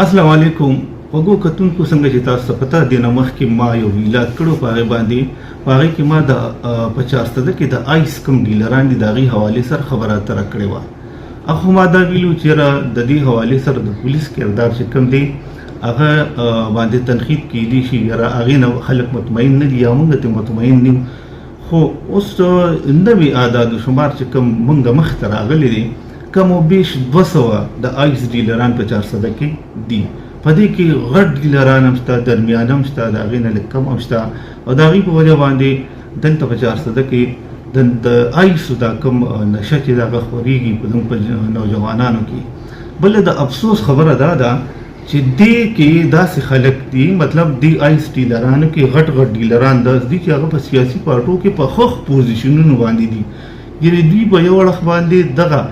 السلام علیکم. وګو کتونکو څنګه چې تاسو ته پته دی، نه مخکې ما یو ویلا کړو په هغې باندې. په هغې کې ما د په 400 کې د آیس کوم ډیلران دي د هغې حوالې سره خبره اتره کړې وه. اخو ما دا ویلو چې یاره د دې حوالې سره د پولیس کردار چې کوم دی هغه باندې تنقید کیدی شي، یاره هغې نه خلک مطمئن نه دي یا موږ ته مطمئن نه یو. خو اوس نوي اعداد و شمار چې کوم موږ مخته راغلی دی، کم و بیش 200 د آیس ډیلران په 400 کې دي. په دې کې غټ ډیلران هم شته، درمیان هم شته، د هغې نه لږ کم هم شته. او د هغې په وجه باندې دلته په 400 کې د آیسو دا کوم نشه چې دغه خورېږي په نوجوانانو کې. بله د افسوس خبره دا ده چې دې کې داسې خلک دي، مطلب دې آیس ډیلرانو کې غټ غټ ډیلران داسې دي چې هغه په سیاسي پارټو کې په ښه پوزیشنونو باندې دي. یعنې دوی په یو اړخ باندې دغه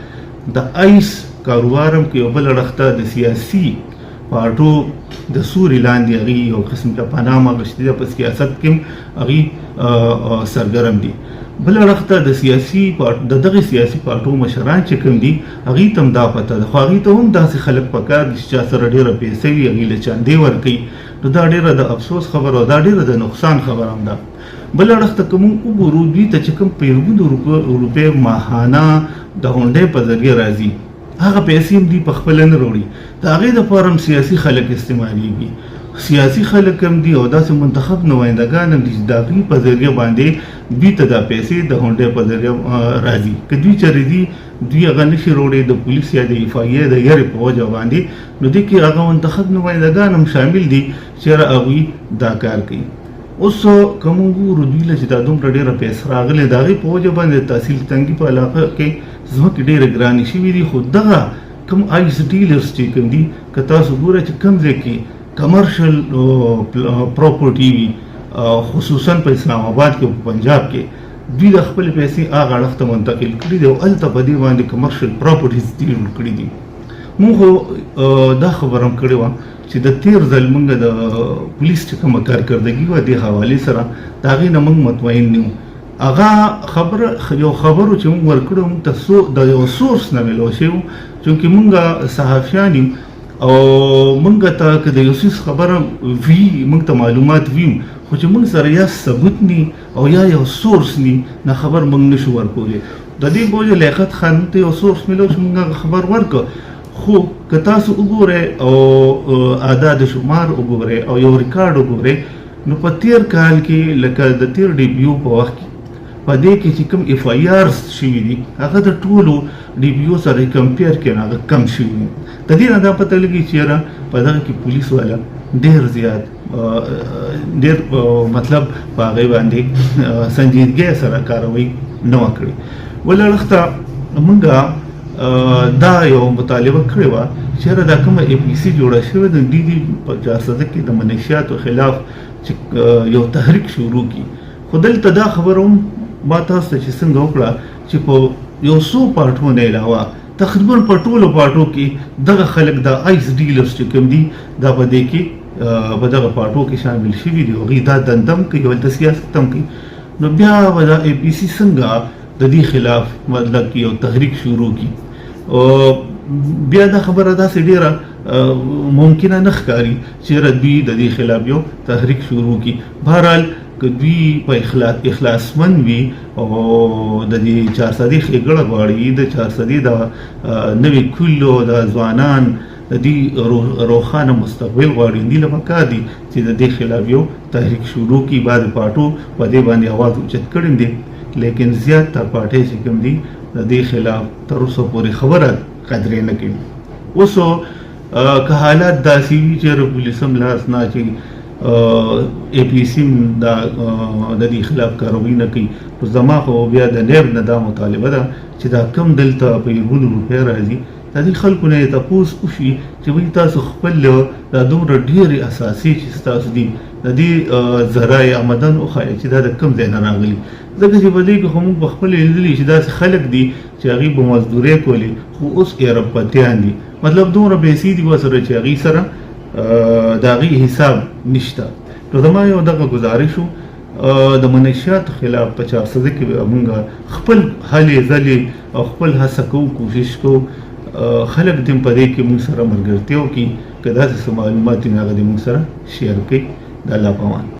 د آیس کاروبار هم کوي، یو بل اړخ ته د سیاسي پارټو د سوري لاندې هغوی یو قسم ته پناه اخیستې ده، په سیاست کې هم هغوی سرګرم دي. بل اړخ ته د سیاسي د دغې سیاسي پارټو مشران چې کوم دي هغوی ته هم دا پته ده، خو هغوی ته هم داسې خلک پکار دي چې چا سره ډېره پیسې وي هغوی له چندې ورکوي. نو دا ډېره د افسوس خبره او دا ډېره د نقصان خبره هم ده. بل اړخ ته که موږ وګورو، دوی ته چې کوم پیرودو روپۍ ماهانه د هونډۍ په ذریعه راځي، هغه پیسې هم دوی په خپله نه راوړي، د هغې دپاره هم سیاسي خلک استعمالېږي. سیاسي خلک هم دي او داسې منتخب نمایندګان هم دي چې د هغوی په ذریعه باندې دوی ته دا پیسې د هونډۍ په ذریعه راځي. که دوی چېرې دي دوی هغه نشي راوړی د پولیس یا د دفاعیې د یارې په وجه باندې، نو دې کې هغه منتخب نمایندګان هم شامل دي چې هغوی دا کار کوي. اوس که موږ وګورو دوی له چې دا دومره ډېره پیسې راغلې د هغې په وجه باندې د تحصیل تنګي په علاقه کې ځمکې ډېرې ګرانې شوي دي. خو دغه کوم آیس ډیلرز چې کوم دي، که تاسو ګوره چې کوم ځای کې کمرشل پراپرټي وي، خصوصا په اسلام آباد کې او په پنجاب کې، دوی د خپلې پیسې هغه اړخ ته منتقل کړي دي او هلته په دې باندې کمرشل پراپرټیز ډیل کړي دي. موږ خو دا خبره هم کړې وه چې د تیر ځل موږ د پولیس چې کومه کارکردګي وه دې حوالې سره د هغې نه موږ مطمئن نه یو. هغه یو خبرو چې موږ ورکړو موږ ته د یو سورس نه میلاو شوی و، چونکې موږ صحافیان یو او موږ ته که د یو څیز خبره وي موږ ته معلومات وي، خو چې موږ سره یا ثبوت نی او یا یو سورس نی، نه خبر موږ نشو ورکولی. د دې په وجه لیاقت خان ته یو سورس میلاو چې موږ هغه خبر ورکړو. خو که تاسو وګورئ او اعداد شمار وګورئ او یو ریکارډ وګورئ، نو په تیر کال کې لکه د تیر ډي پي او په وخت کې په دې کې چې کوم اف آی آرز شوي دي هغه د ټولو ډي پي او سره کمپیر کړي هغه کم شوي دي. د دې نه دا پته لګي چې یاره په دغه کې پولیس والا ډېر زیات ډېر مطلب په هغې باندې سنجیدګۍ سره کاروي نه وه کړې. بل اړخ ته موږ دا یو مطالبه کړې وه چې یاره دا کومه اے پي سي جوړه شوې ده، دوی دې په 400 کې د منشیاتو خلاف چې یو تحریک شروع کړي. خو دلته دا خبره هم ما تاسو ته چې څنګه وکړه چې په یو څو پارټو نه علاوه تقریبا په ټولو پارټو کې دغه خلک د آیس ډیلرز چې کوم دي دا په دې کې په دغه پارټو کې شامل شوي دي، هغوی دا دنده هم کوي، هلته سیاست هم کوي. نو بیا به دا اے پي سي څنګه د دې خلاف مطلب کې یو تحریک شروع کړي. بیا دا خبره داسې ډېره ممکنه نه ښکاري چې دوی د دې خلاف یو تحریک شروع کړي. بهرحال که دوی په اخلاصمند وي او د دې 400 ښېګړه غواړي، د 400 د نوي کلو د ځوانان د دې روښانه مستقبل غواړي، دوی له پکار دي چې د دې خلاف یو تحریک شروع کړي. بعضې پارټو په دې باندې اواز اوچت کړی دی، لیکن زیات تر پارټۍ چې کوم دي د دې خلاف تر اوسه پورې خبره قدرې نه کوي. اوس که حالات داسې وي چې پولیس هم لاس نه اچوي، اے پي سي هم د دې خلاف کاروي نه کوي، خو زما خو بیا د نیب نه دا مطالبه ده چې دا کم دلته په یوونو روپۍ راځي د دې خلکو نه یې تپوس وشي چې وایي تاسو خپل دا دومره ډېرې اساسي چې ستاسو دي د دې ذرایع آمدن وښایئ چې دا د کوم ځای نه راغلي. ځکه چې په دې کې خو موږ په خپله لیدلي چې داسې خلک دي چې هغوی به مزدورۍ کولې خو اوس ایرپتیان دي، مطلب دومره پیسې دي ورسره چې هغوی سره د هغوی حساب نشته. نو زما یو دغه ګزارش و د منشیاتو خلاف په 400 کې موږ خپل هلې ځلې او خپل هڅه کوو، کوشش کوو خلک دې په دې کې موږ سره ملګرتیا وکړي که داسې څه معلومات وي نو هغه دې موږ سره شیر کړئ. د الله په امان.